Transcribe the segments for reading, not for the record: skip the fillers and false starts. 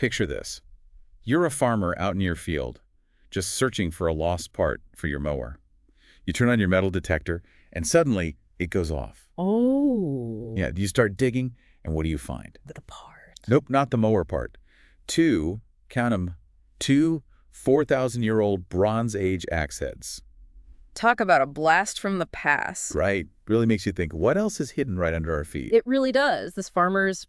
Picture this. You're a farmer out in your field, just searching for a lost part for your mower. You turn on your metal detector, and suddenly it goes off. Oh, Yeah, you start digging, and what do you find? the part. Nope, not the mower part. Two, count 'em, two 4,000-year-old Bronze Age axe heads. Talk about a blast from the past. Right. Really makes you think, what else is hidden right under our feet? It really does. This farmer's,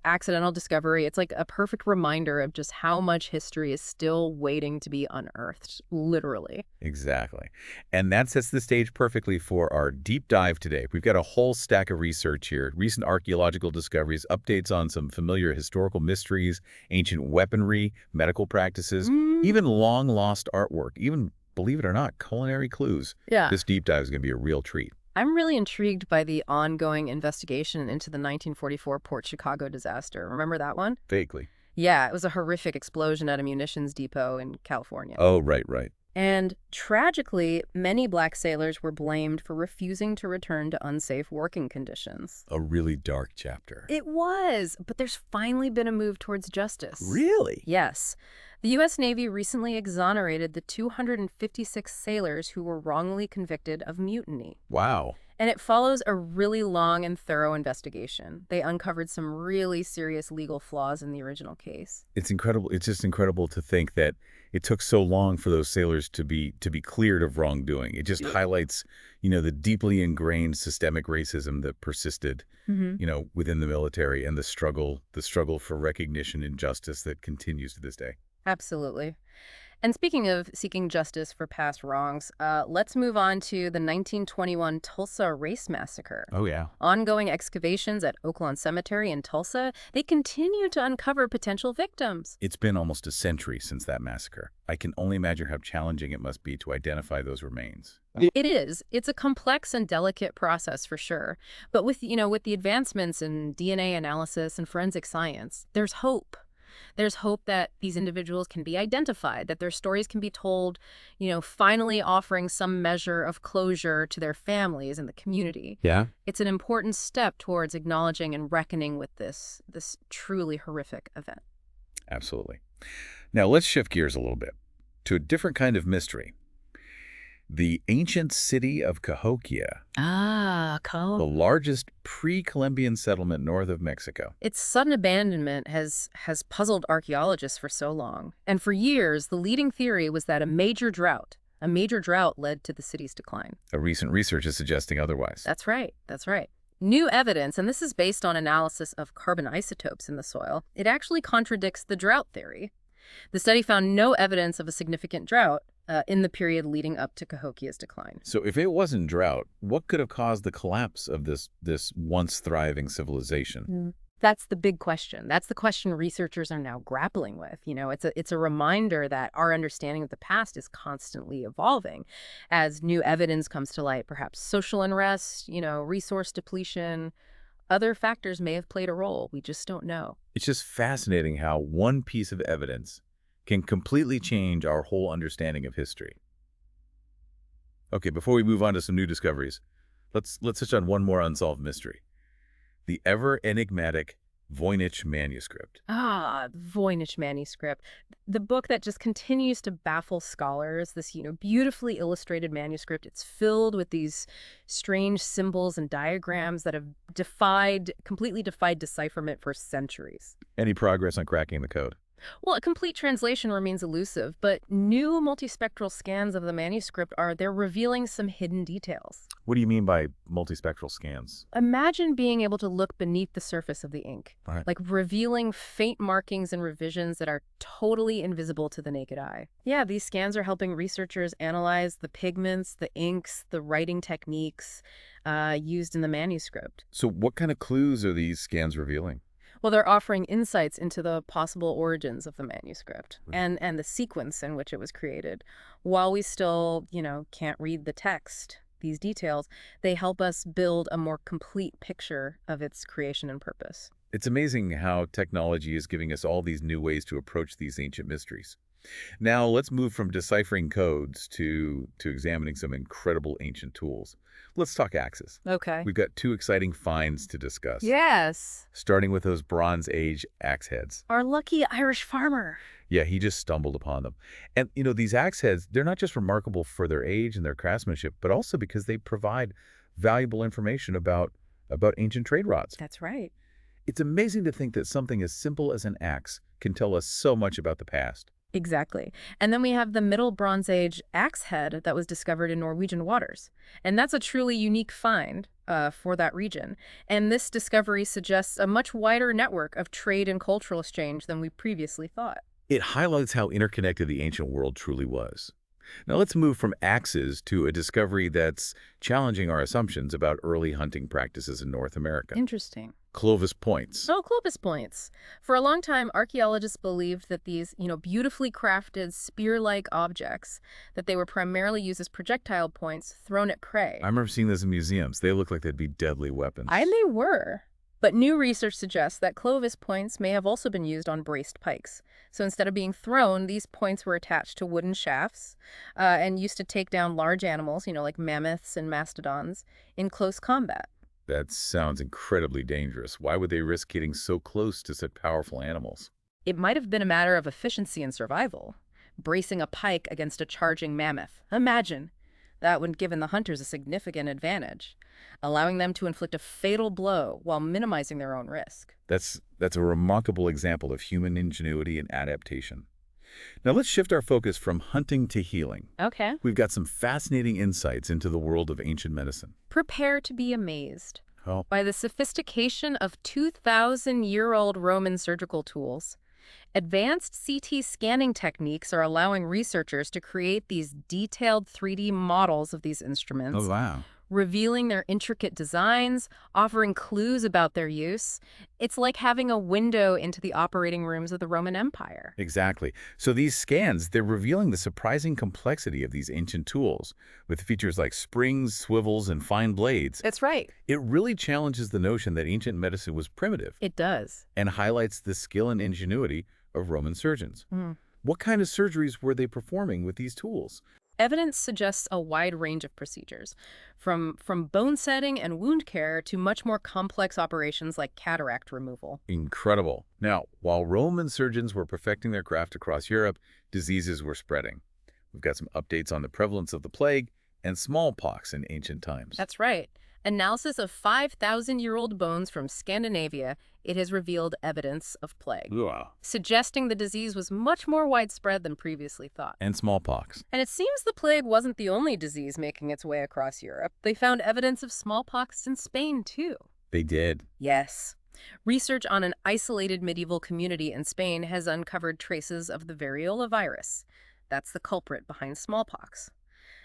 accidental discovery, it's like a perfect reminder of just how much history is still waiting to be unearthed, literally. Exactly. And that sets the stage perfectly for our deep dive today. We've got a whole stack of research here, recent archaeological discoveries, updates on some familiar historical mysteries, ancient weaponry, medical practices, even long-lost artwork, even, believe it or not, culinary clues. Yeah. This deep dive is going to be a real treat. I'm really intrigued by the ongoing investigation into the 1944 Port Chicago disaster. Remember that one? Vaguely. Yeah, it was a horrific explosion at a munitions depot in California. Oh, right. And tragically, many black sailors were blamed for refusing to return to unsafe working conditions. A really dark chapter. It was, but there's finally been a move towards justice. Really? Yes. The U.S. Navy recently exonerated the 256 sailors who were wrongly convicted of mutiny. Wow. And it follows a really long and thorough investigation. They uncovered some really serious legal flaws in the original case. It's incredible. It's just incredible to think that it took so long for those sailors to be cleared of wrongdoing. It just highlights, the deeply ingrained systemic racism that persisted, within the military, and the struggle for recognition and justice that continues to this day. Absolutely. And speaking of seeking justice for past wrongs, let's move on to the 1921 Tulsa Race Massacre. Oh, yeah. Ongoing excavations at Oaklawn Cemetery in Tulsa, they continue to uncover potential victims. It's been almost a century since that massacre. I can only imagine how challenging it must be to identify those remains. It is. It's a complex and delicate process for sure. But with the advancements in DNA analysis and forensic science, there's hope. There's hope that these individuals can be identified, that their stories can be told, finally offering some measure of closure to their families and the community. Yeah? It's an important step towards acknowledging and reckoning with this truly horrific event. Absolutely. Now, let's shift gears a little bit to a different kind of mystery. The ancient city of Cahokia, the largest pre-Columbian settlement north of Mexico. Its sudden abandonment has puzzled archaeologists for so long. And for years, the leading theory was that a major drought led to the city's decline. A recent research is suggesting otherwise. That's right. New evidence, and this is based on analysis of carbon isotopes in the soil, it actually contradicts the drought theory. The study found no evidence of a significant drought in the period leading up to Cahokia's decline. So if it wasn't drought, what could have caused the collapse of this once thriving civilization? That's the big question. That's the question researchers are now grappling with. It's a reminder that our understanding of the past is constantly evolving as new evidence comes to light. Perhaps social unrest, resource depletion, other factors may have played a role. We just don't know. It's just fascinating how one piece of evidence can completely change our whole understanding of history. Okay, before we move on to some new discoveries, let's touch on one more unsolved mystery. The ever-enigmatic Voynich manuscript. Voynich manuscript. The book that just continues to baffle scholars, this, beautifully illustrated manuscript. It's filled with these strange symbols and diagrams that have completely defied decipherment for centuries. Any progress on cracking the code? Well, a complete translation remains elusive, but new multispectral scans of the manuscript they're revealing some hidden details. What do you mean by multispectral scans? Imagine being able to look beneath the surface of the ink, Right. like revealing faint markings and revisions that are totally invisible to the naked eye. Yeah, these scans are helping researchers analyze the pigments, the inks, the writing techniques used in the manuscript. So what kind of clues are these scans revealing? Well, they're offering insights into the possible origins of the manuscript and the sequence in which it was created. While we still, can't read the text, these details, they help us build a more complete picture of its creation and purpose. It's amazing how technology is giving us all these new ways to approach these ancient mysteries. Now, let's move from deciphering codes to examining some incredible ancient tools. Let's talk axes. Okay. We've got two exciting finds to discuss, Yes. starting with those Bronze Age axe heads. Our lucky Irish farmer. Yeah, he just stumbled upon them. And, these axe heads, they're not just remarkable for their age and their craftsmanship, but also because they provide valuable information about ancient trade routes. That's right. It's amazing to think that something as simple as an axe can tell us so much about the past. Exactly. And then we have the Middle Bronze Age axe head that was discovered in Norwegian waters. And that's a truly unique find for that region. And this discovery suggests a much wider network of trade and cultural exchange than we previously thought. It highlights how interconnected the ancient world truly was. Now let's move from axes to a discovery that's challenging our assumptions about early hunting practices in North America. Interesting. Clovis points. Oh, Clovis points. For a long time, archaeologists believed that these, beautifully crafted spear-like objects, that they were primarily used as projectile points thrown at prey. I remember seeing this in museums. They look like they'd be deadly weapons. And they were. But new research suggests that Clovis points may have also been used on braced pikes. So instead of being thrown, these points were attached to wooden shafts and used to take down large animals, like mammoths and mastodons, in close combat. That sounds incredibly dangerous. Why would they risk getting so close to such powerful animals? It might have been a matter of efficiency and survival, bracing a pike against a charging mammoth. Imagine. That would have given the hunters a significant advantage, allowing them to inflict a fatal blow while minimizing their own risk. That's a remarkable example of human ingenuity and adaptation. Now let's shift our focus from hunting to healing. Okay. We've got some fascinating insights into the world of ancient medicine. Prepare to be amazed Oh, by the sophistication of 2,000-year-old Roman surgical tools. Advanced CT scanning techniques are allowing researchers to create these detailed 3D models of these instruments, wow. revealing their intricate designs, offering clues about their use. It's like having a window into the operating rooms of the Roman Empire. Exactly. So these scans, they're revealing the surprising complexity of these ancient tools, with features like springs, swivels, and fine blades. That's right. It really challenges the notion that ancient medicine was primitive It does. and highlights the skill and ingenuity of Roman surgeons. Mm. What kind of surgeries were they performing with these tools? Evidence suggests a wide range of procedures, from bone setting and wound care to much more complex operations like cataract removal. Incredible. Now, while Roman surgeons were perfecting their craft across Europe, diseases were spreading. We've got some updates on the prevalence of the plague and smallpox in ancient times. That's right. Analysis of 5,000-year-old bones from Scandinavia, it has revealed evidence of plague, Ugh. suggesting the disease was much more widespread than previously thought. And smallpox. And it seems the plague wasn't the only disease making its way across Europe. They found evidence of smallpox in Spain, too. They did. Yes. Research on an isolated medieval community in Spain has uncovered traces of the variola virus. That's the culprit behind smallpox.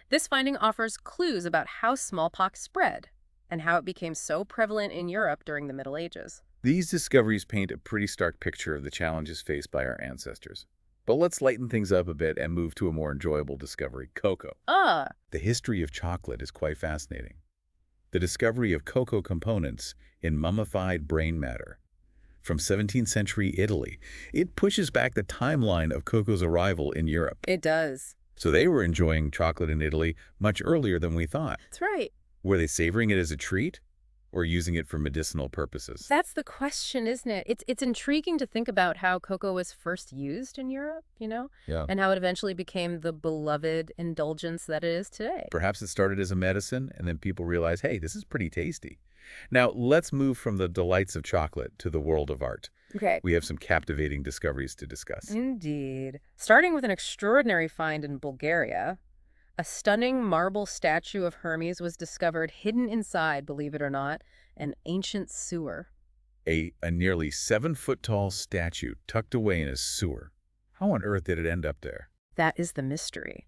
This finding offers clues about how smallpox spread and how it became so prevalent in Europe during the Middle Ages. These discoveries paint a pretty stark picture of the challenges faced by our ancestors. But let's lighten things up a bit and move to a more enjoyable discovery, cocoa. The history of chocolate is quite fascinating. The discovery of cocoa components in mummified brain matter from 17th century Italy. It pushes back the timeline of cocoa's arrival in Europe. It does. So they were enjoying chocolate in Italy much earlier than we thought. That's right. Were they savoring it as a treat or using it for medicinal purposes? That's the question, isn't it? It's intriguing to think about how cocoa was first used in Europe, Yeah. and how it eventually became the beloved indulgence that it is today. Perhaps it started as a medicine, and then people realized, hey, this is pretty tasty. Now, let's move from the delights of chocolate to the world of art. Okay. We have some captivating discoveries to discuss. Indeed. Starting with an extraordinary find in Bulgaria, a stunning marble statue of Hermes was discovered hidden inside, believe it or not, an ancient sewer. A nearly 7-foot-tall statue tucked away in a sewer. How on earth did it end up there? That is the mystery.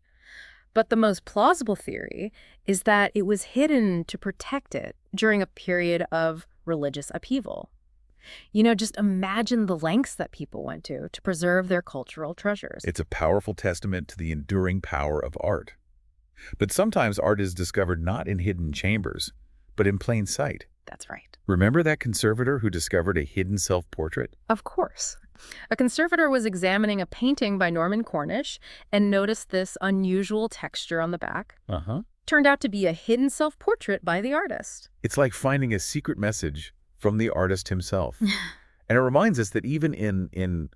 But the most plausible theory is that it was hidden to protect it during a period of religious upheaval. Just imagine the lengths that people went to preserve their cultural treasures. It's a powerful testament to the enduring power of art. But sometimes art is discovered not in hidden chambers, but in plain sight. That's right. Remember that conservator who discovered a hidden self-portrait? Of course. A conservator was examining a painting by Norman Cornish and noticed this unusual texture on the back. Uh-huh. Turned out to be a hidden self-portrait by the artist. It's like finding a secret message from the artist himself. And it reminds us that even in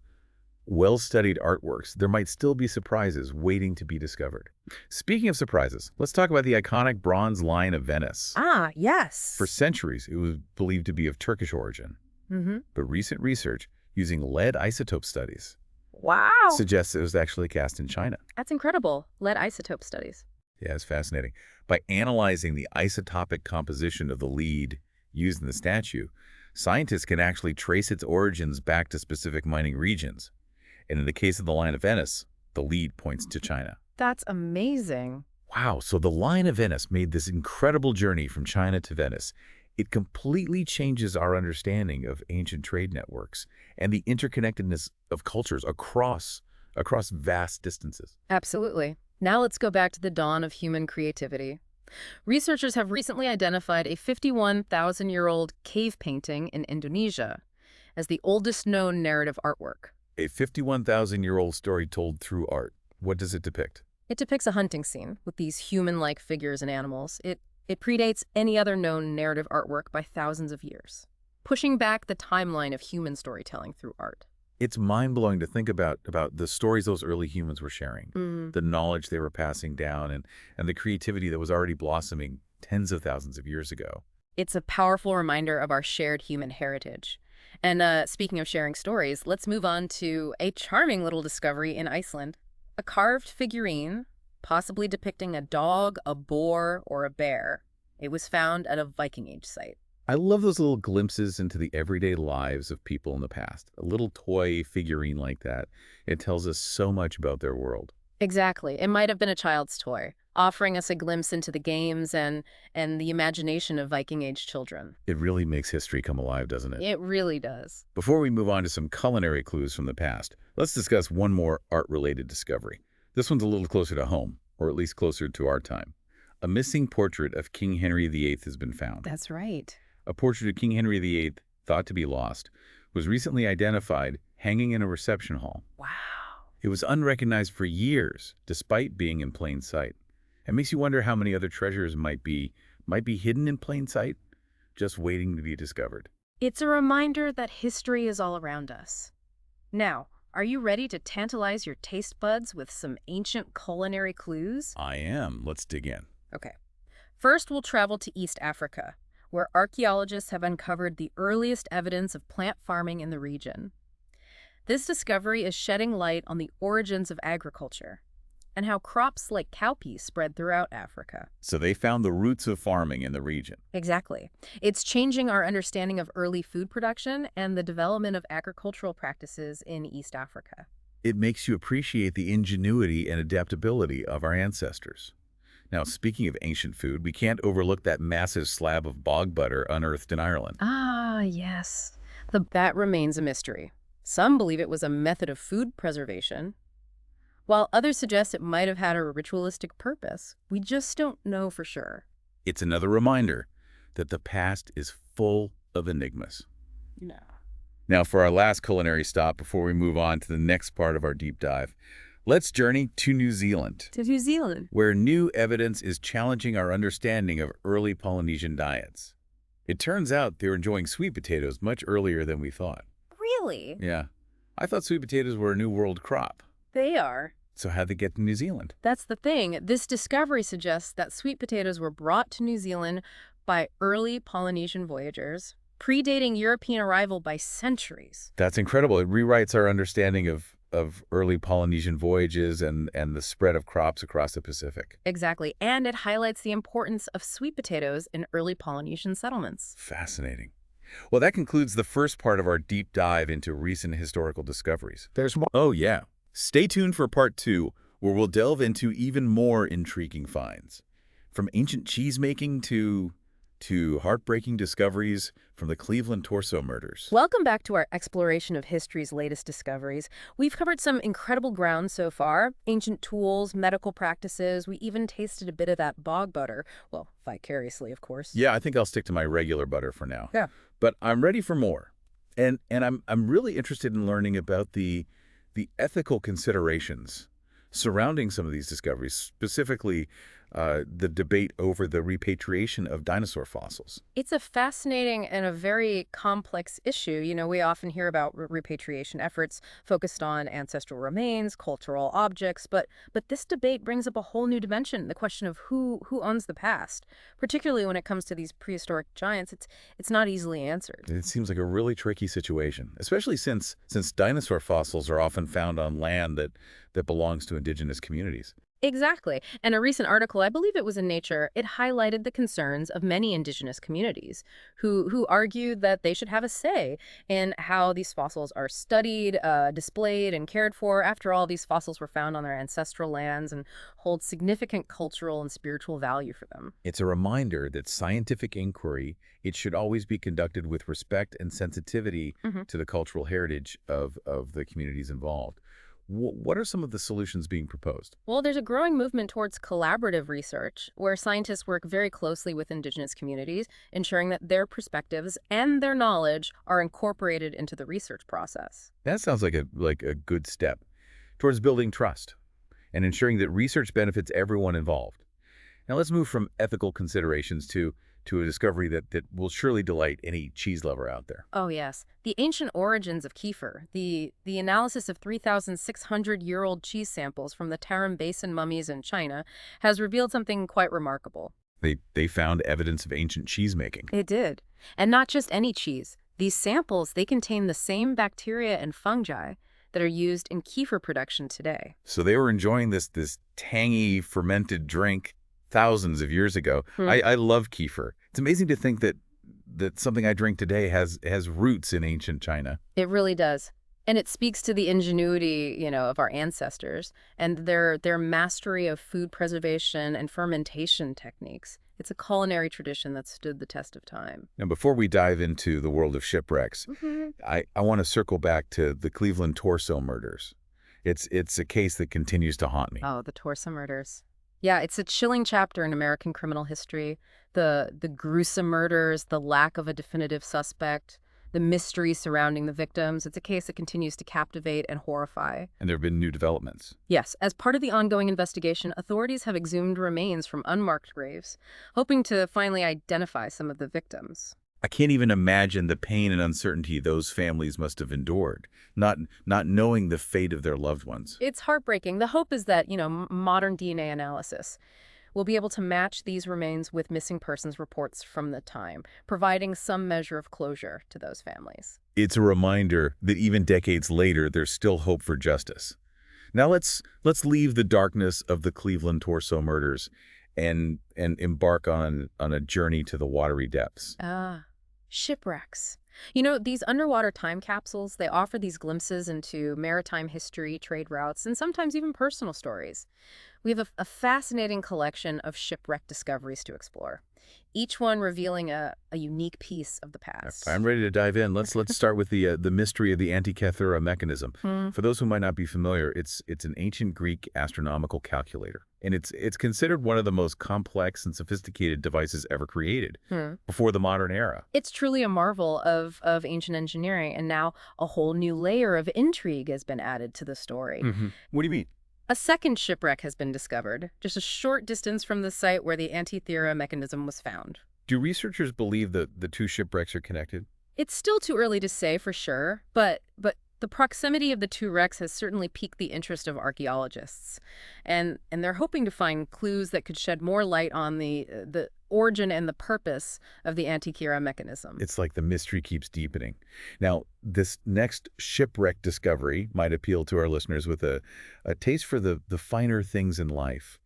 well-studied artworks, there might still be surprises waiting to be discovered. Speaking of surprises, let's talk about the iconic bronze Lion of Venice. Ah, yes. For centuries, it was believed to be of Turkish origin. But recent research using lead isotope studies Wow. suggests it was actually cast in China. That's incredible. Lead isotope studies. Yeah, it's fascinating. By analyzing the isotopic composition of the lead used in the statue, scientists can actually trace its origins back to specific mining regions. And in the case of the Lion of Venice, the lead points to China. That's amazing. Wow, so the Lion of Venice made this incredible journey from China to Venice. It completely changes our understanding of ancient trade networks and the interconnectedness of cultures across vast distances. Absolutely. Now let's go back to the dawn of human creativity. Researchers have recently identified a 51,000-year-old cave painting in Indonesia as the oldest known narrative artwork. A 51,000-year-old story told through art. What does it depict? It depicts a hunting scene with these human-like figures and animals. It predates any other known narrative artwork by thousands of years, pushing back the timeline of human storytelling through art. It's mind-blowing to think about the stories those early humans were sharing, the knowledge they were passing down, and the creativity that was already blossoming tens of thousands of years ago. It's a powerful reminder of our shared human heritage. And speaking of sharing stories, let's move on to a charming little discovery in Iceland. A carved figurine, possibly depicting a dog, a boar, or a bear. It was found at a Viking Age site. I love those little glimpses into the everyday lives of people in the past. A little toy figurine like that. It tells us so much about their world. Exactly. It might have been a child's toy, offering us a glimpse into the games and the imagination of Viking Age children. It really makes history come alive, doesn't it? It really does. Before we move on to some culinary clues from the past, let's discuss one more art-related discovery. This one's a little closer to home, or at least closer to our time. A missing portrait of King Henry VIII has been found. That's right. A portrait of King Henry VIII, thought to be lost, was recently identified hanging in a reception hall. Wow. It was unrecognized for years, despite being in plain sight. It makes you wonder how many other treasures might be hidden in plain sight, just waiting to be discovered. It's a reminder that history is all around us. Now, are you ready to tantalize your taste buds with some ancient culinary clues? I am. Let's dig in. Okay. First, we'll travel to East Africa, where archaeologists have uncovered the earliest evidence of plant farming in the region. This discovery is shedding light on the origins of agriculture and how crops like cowpeas spread throughout Africa. So they found the roots of farming in the region. Exactly. It's changing our understanding of early food production and the development of agricultural practices in East Africa. It makes you appreciate the ingenuity and adaptability of our ancestors. Now, speaking of ancient food, we can't overlook that massive slab of bog butter unearthed in Ireland. Ah, yes. That remains a mystery. Some believe it was a method of food preservation, while others suggest it might have had a ritualistic purpose. We just don't know for sure. It's another reminder that the past is full of enigmas. No. Now, for our last culinary stop before we move on to the next part of our deep dive, let's journey to New Zealand. To New Zealand? Where new evidence is challenging our understanding of early Polynesian diets. It turns out they were enjoying sweet potatoes much earlier than we thought. Really? Yeah. I thought sweet potatoes were a New World crop. They are. So how'd they get to New Zealand? That's the thing. This discovery suggests that sweet potatoes were brought to New Zealand by early Polynesian voyagers, predating European arrival by centuries. That's incredible. It rewrites our understanding of early Polynesian voyages and the spread of crops across the Pacific. Exactly. And it highlights the importance of sweet potatoes in early Polynesian settlements. Fascinating. Well, that concludes the first part of our deep dive into recent historical discoveries. There's more. Oh, yeah. Stay tuned for part 2, where we'll delve into even more intriguing finds. From ancient cheese-making to heartbreaking discoveries from the Cleveland torso murders. Welcome back to our exploration of history's latest discoveries. We've covered some incredible ground so far. Ancient tools, medical practices. We even tasted a bit of that bog butter. Well, vicariously, of course. Yeah, I think I'll stick to my regular butter for now. Yeah. But I'm ready for more. And I'm really interested in learning about the ethical considerations surrounding some of these discoveries, specifically the debate over the repatriation of dinosaur fossils. It's a fascinating and a very complex issue. We often hear about repatriation efforts focused on ancestral remains, cultural objects, but this debate brings up a whole new dimension, the question of who owns the past. Particularly when it comes to these prehistoric giants, it's not easily answered. It seems like a really tricky situation, especially since dinosaur fossils are often found on land that belongs to indigenous communities. Exactly. And a recent article, I believe it was in Nature, it highlighted the concerns of many indigenous communities who argued that they should have a say in how these fossils are studied, displayed, and cared for. After all, these fossils were found on their ancestral lands and hold significant cultural and spiritual value for them. It's a reminder that scientific inquiry, it should always be conducted with respect and sensitivity Mhm. to the cultural heritage of the communities involved. What are some of the solutions being proposed? Well, there's a growing movement towards collaborative research, where scientists work very closely with indigenous communities, ensuring that their perspectives and their knowledge are incorporated into the research process. That sounds like a good step towards building trust and ensuring that research benefits everyone involved. Now let's move from ethical considerations to a discovery that will surely delight any cheese lover out there. Oh, yes. The ancient origins of kefir, the analysis of 3,600-year-old cheese samples from the Tarim Basin mummies in China, has revealed something quite remarkable. They found evidence of ancient cheese making. It did. And not just any cheese. These samples, they contain the same bacteria and fungi that are used in kefir production today. So they were enjoying this tangy fermented drink thousands of years ago. Hmm. I love kefir. It's amazing to think that something I drink today has roots in ancient China. It really does. And it speaks to the ingenuity, of our ancestors and their mastery of food preservation and fermentation techniques. It's a culinary tradition that stood the test of time. Now, before we dive into the world of shipwrecks, I want to circle back to the Cleveland torso murders. It's a case that continues to haunt me. Oh, the Torsa murders. Yeah, it's a chilling chapter in American criminal history. The gruesome murders, the lack of a definitive suspect, the mystery surrounding the victims. It's a case that continues to captivate and horrify. And there have been new developments. Yes, as part of the ongoing investigation, authorities have exhumed remains from unmarked graves, hoping to finally identify some of the victims. I can't even imagine the pain and uncertainty those families must have endured, not knowing the fate of their loved ones. It's heartbreaking. The hope is that, modern DNA analysis will be able to match these remains with missing persons reports from the time, providing some measure of closure to those families. It's a reminder that even decades later, there's still hope for justice. Now let's leave the darkness of the Cleveland torso murders and embark on a journey to the watery depths. Ah, shipwrecks. These underwater time capsules, they offer these glimpses into maritime history, trade routes, and sometimes even personal stories. We have a fascinating collection of shipwreck discoveries to explore, each one revealing a unique piece of the past. I'm ready to dive in. Let's start with the mystery of the Antikythera mechanism. Hmm. For those who might not be familiar, it's an ancient Greek astronomical calculator, and it's considered one of the most complex and sophisticated devices ever created Hmm. before the modern era. It's truly a marvel of ancient engineering, and now a whole new layer of intrigue has been added to the story. What do you mean? A second shipwreck has been discovered, just a short distance from the site where the Antikythera mechanism was found. Do researchers believe that the two shipwrecks are connected? It's still too early to say for sure, but the proximity of the two wrecks has certainly piqued the interest of archaeologists, and they're hoping to find clues that could shed more light on the origin and the purpose of the Antikythera mechanism. It's like the mystery keeps deepening. Now, this next shipwreck discovery might appeal to our listeners with a taste for the finer things in life.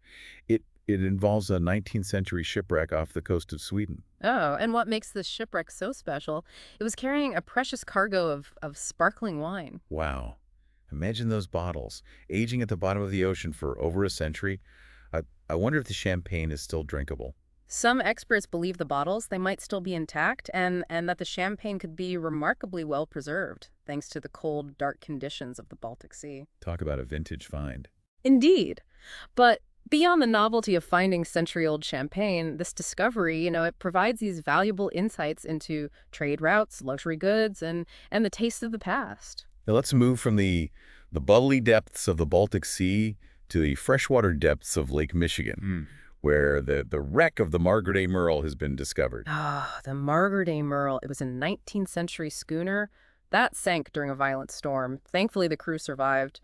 It involves a 19th century shipwreck off the coast of Sweden. Oh, and what makes this shipwreck so special? It was carrying a precious cargo of sparkling wine. Wow. Imagine those bottles, aging at the bottom of the ocean for over a century. I wonder if the champagne is still drinkable. Some experts believe the bottles, they might still be intact, and that the champagne could be remarkably well preserved, thanks to the cold, dark conditions of the Baltic Sea. Talk about a vintage find. Indeed. But Beyond the novelty of finding century-old champagne, this discovery, it provides these valuable insights into trade routes, luxury goods, and the taste of the past. Now let's move from the bubbly depths of the Baltic Sea to the freshwater depths of Lake Michigan, where the wreck of the Margaret A. Merle has been discovered. Ah, the Margaret A. Merle. It was a 19th century schooner that sank during a violent storm. Thankfully, the crew survived,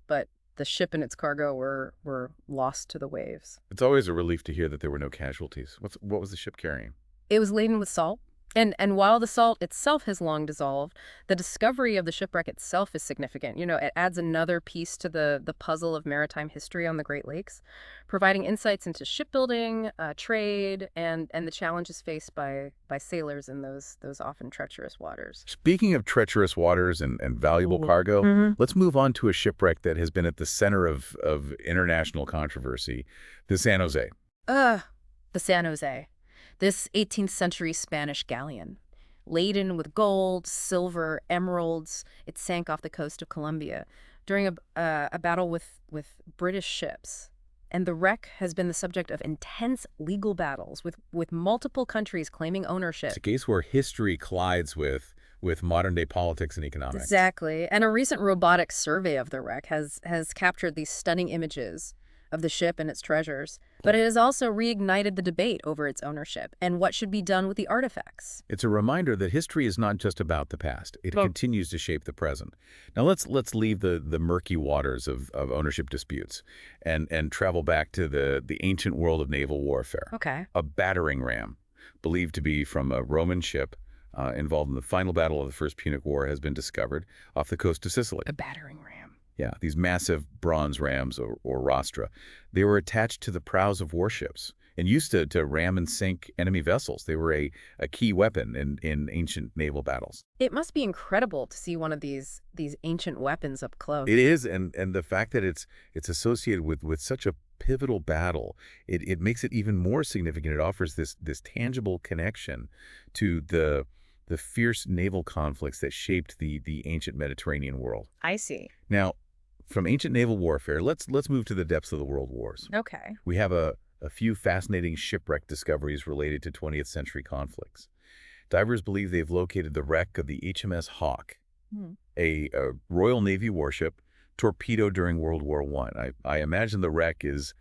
but the ship and its cargo were lost to the waves. It's always a relief to hear that there were no casualties. What was the ship carrying? It was laden with salt. And while the salt itself has long dissolved, the discovery of the shipwreck itself is significant. It adds another piece to the puzzle of maritime history on the Great Lakes, providing insights into shipbuilding, trade, and the challenges faced by sailors in those often treacherous waters. Speaking of treacherous waters and valuable cargo, let's move on to a shipwreck that has been at the center of international controversy, the San Jose. The San Jose. This 18th century Spanish galleon, laden with gold, silver, emeralds, it sank off the coast of Colombia during a battle with British ships. And the wreck has been the subject of intense legal battles with multiple countries claiming ownership. It's a case where history collides with modern-day politics and economics. Exactly. And a recent robotics survey of the wreck has captured these stunning images of the ship and its treasures, but it has also reignited the debate over its ownership and what should be done with the artifacts. It's a reminder that history is not just about the past. It continues to shape the present. Now let's leave the murky waters of ownership disputes and travel back to the ancient world of naval warfare. Okay. A battering ram, believed to be from a Roman ship involved in the final battle of the First Punic War, has been discovered off the coast of Sicily. A battering ram. Yeah, these massive bronze rams or rostra. They were attached to the prows of warships and used to ram and sink enemy vessels. They were a key weapon in ancient naval battles. It must be incredible to see one of these ancient weapons up close. It is, and the fact that it's associated with such a pivotal battle, it makes it even more significant. It offers this tangible connection to the fierce naval conflicts that shaped the ancient Mediterranean world. I see. Now, from ancient naval warfare, let's move to the depths of the world wars. Okay. We have a few fascinating shipwreck discoveries related to 20th century conflicts. Divers believe they've located the wreck of the HMS Hawk, a Royal Navy warship torpedoed during World War I. I imagine the wreck is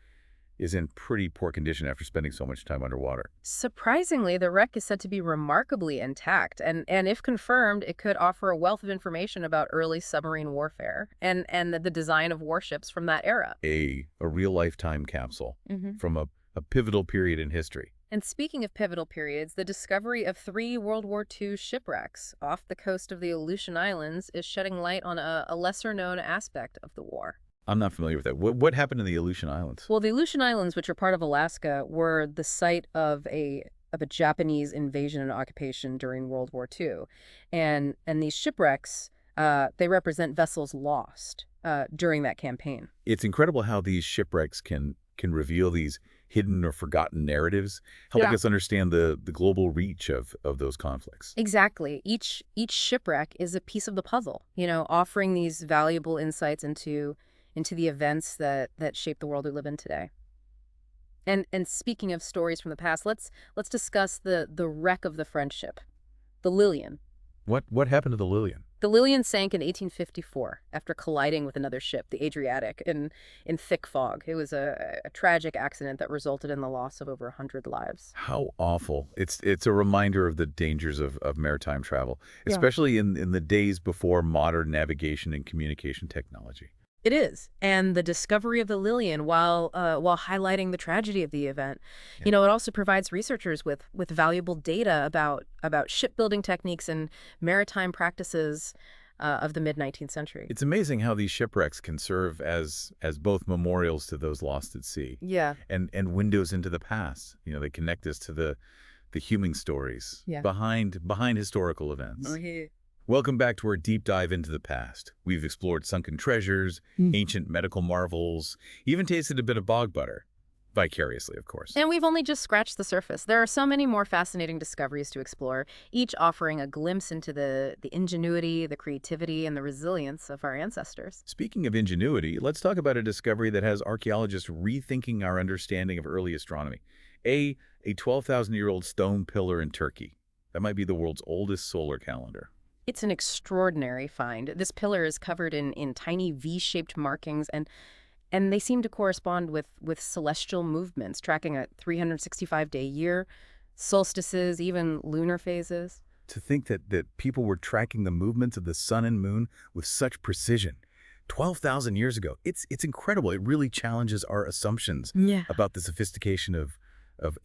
in pretty poor condition after spending so much time underwater. Surprisingly, the wreck is said to be remarkably intact, and if confirmed, it could offer a wealth of information about early submarine warfare and the design of warships from that era. A real lifetime capsule from a pivotal period in history. And speaking of pivotal periods, the discovery of 3 World War II shipwrecks off the coast of the Aleutian Islands is shedding light on a lesser-known aspect of the war. I'm not familiar with that. What happened in the Aleutian Islands? Well, the Aleutian Islands, which are part of Alaska, were the site of a Japanese invasion and occupation during World War II. And these shipwrecks, they represent vessels lost during that campaign. It's incredible how these shipwrecks can reveal these hidden or forgotten narratives, helping us understand the global reach of those conflicts. Exactly. Each shipwreck is a piece of the puzzle, offering these valuable insights into the events that shape the world we live in today. And speaking of stories from the past, let's discuss the wreck of the French ship, the Lilian. What happened to the Lilian? The Lilian sank in 1854 after colliding with another ship, the Adriatic, in thick fog. It was a tragic accident that resulted in the loss of over 100 lives. How awful. It's a reminder of the dangers of maritime travel, especially in the days before modern navigation and communication technology. It is. And the discovery of the Lilian, while highlighting the tragedy of the event, it also provides researchers with valuable data about shipbuilding techniques and maritime practices of the mid-19th century. It's amazing how these shipwrecks can serve as both memorials to those lost at sea. Yeah. And windows into the past. They connect us to the human stories behind historical events. Oh, yeah. Welcome back to our deep dive into the past. We've explored sunken treasures, ancient medical marvels, even tasted a bit of bog butter. Vicariously, of course. And we've only just scratched the surface. There are so many more fascinating discoveries to explore, each offering a glimpse into the ingenuity, the creativity, and the resilience of our ancestors. Speaking of ingenuity, let's talk about a discovery that has archaeologists rethinking our understanding of early astronomy. A, a 12,000-year-old stone pillar in Turkey. That might be the world's oldest solar calendar. It's an extraordinary find. This pillar is covered in tiny V-shaped markings, and they seem to correspond with celestial movements, tracking a 365-day year, solstices, even lunar phases. To think that people were tracking the movements of the sun and moon with such precision. 12,000 years ago. It's incredible. It really challenges our assumptions Yeah. about the sophistication of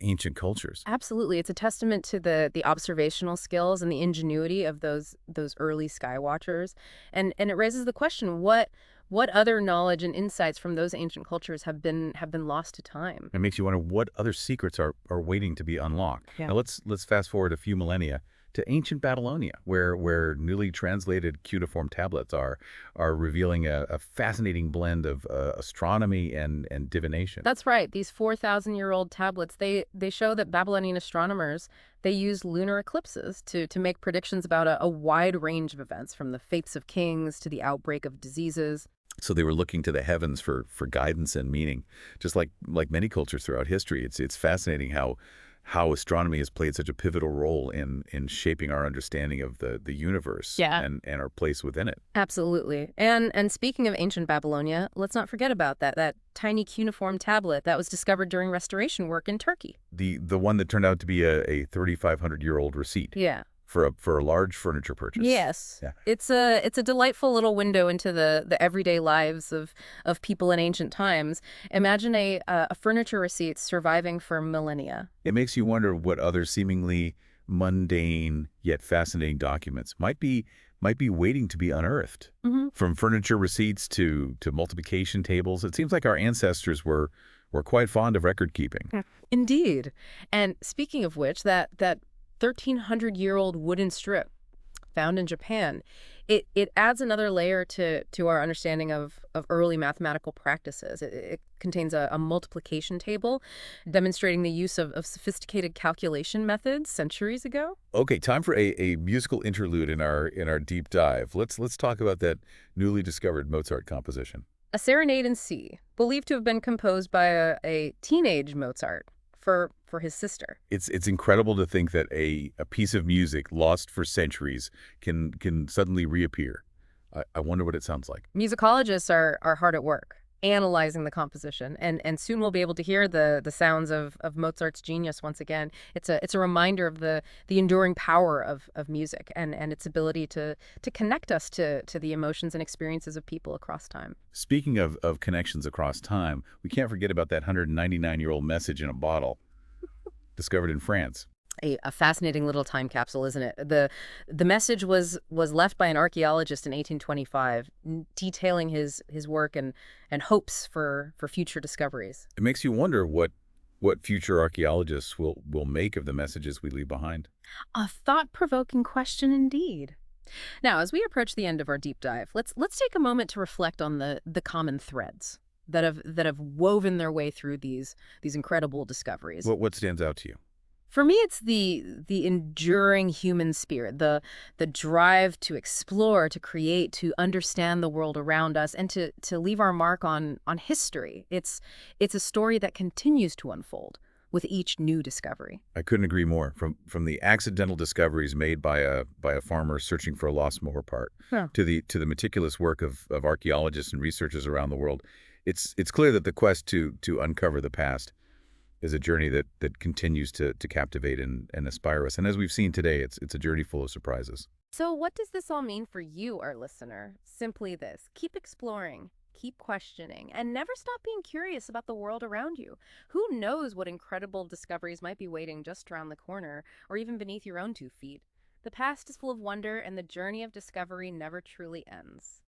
ancient cultures. Absolutely. It's a testament to the observational skills and the ingenuity of those early sky watchers. And it raises the question, what other knowledge and insights from those ancient cultures have been lost to time? It makes you wonder what other secrets are waiting to be unlocked. Yeah. Now let's fast forward a few millennia to ancient Babylonia, where newly translated cuneiform tablets are revealing a fascinating blend of astronomy and divination. That's right. These 4,000-year-old tablets, they show that Babylonian astronomers, they used lunar eclipses to make predictions about a wide range of events, from the fates of kings to the outbreak of diseases. So they were looking to the heavens for guidance and meaning, just like many cultures throughout history. It's fascinating how astronomy has played such a pivotal role in shaping our understanding of the universe Yeah. and our place within it. Absolutely. And speaking of ancient Babylonia, let's not forget about that tiny cuneiform tablet that was discovered during restoration work in Turkey. The one that turned out to be a 3,500-year-old receipt Yeah. for a large furniture purchase. Yes. Yeah. It's a delightful little window into the everyday lives of people in ancient times. Imagine a furniture receipt surviving for millennia. It makes you wonder what other seemingly mundane yet fascinating documents might be waiting to be unearthed. Hmm. From furniture receipts to multiplication tables, it seems like our ancestors were quite fond of record keeping. Indeed. And speaking of which, that 1,300-year-old wooden strip found in Japan, it adds another layer to our understanding of early mathematical practices. It contains a multiplication table demonstrating the use of sophisticated calculation methods centuries ago. Okay, time for a musical interlude in our deep dive. Let's talk about that newly discovered Mozart composition. A Serenade in C, believed to have been composed by a teenage Mozart for his sister. It's incredible to think that a piece of music lost for centuries can suddenly reappear. I wonder what it sounds like. Musicologists are hard at work analyzing the composition, and soon we'll be able to hear the sounds of Mozart's genius once again. It's a reminder of the enduring power of music and its ability to connect us to the emotions and experiences of people across time. Speaking of connections across time, we can't forget about that 199-year-old message in a bottle discovered in France. A fascinating little time capsule, isn't it? The message was left by an archaeologist in 1825, detailing his work and hopes for future discoveries. It makes you wonder what future archaeologists will make of the messages we leave behind. A thought-provoking question indeed. Now, as we approach the end of our deep dive, let's take a moment to reflect on the common threads that have woven their way through these incredible discoveries. What stands out to you? For me, it's the enduring human spirit, the drive to explore, to create, to understand the world around us, and to leave our mark on history. It's a story that continues to unfold with each new discovery. I couldn't agree more. From the accidental discoveries made by a farmer searching for a lost mower part Yeah. to the meticulous work of archaeologists and researchers around the world, it's clear that the quest to uncover the past is a journey that continues to captivate and inspire us. And as we've seen today, it's a journey full of surprises. So what does this all mean for you, our listener? Simply this: keep exploring, keep questioning, and never stop being curious about the world around you. Who knows what incredible discoveries might be waiting just around the corner, or even beneath your own 2 feet? The past is full of wonder, and the journey of discovery never truly ends.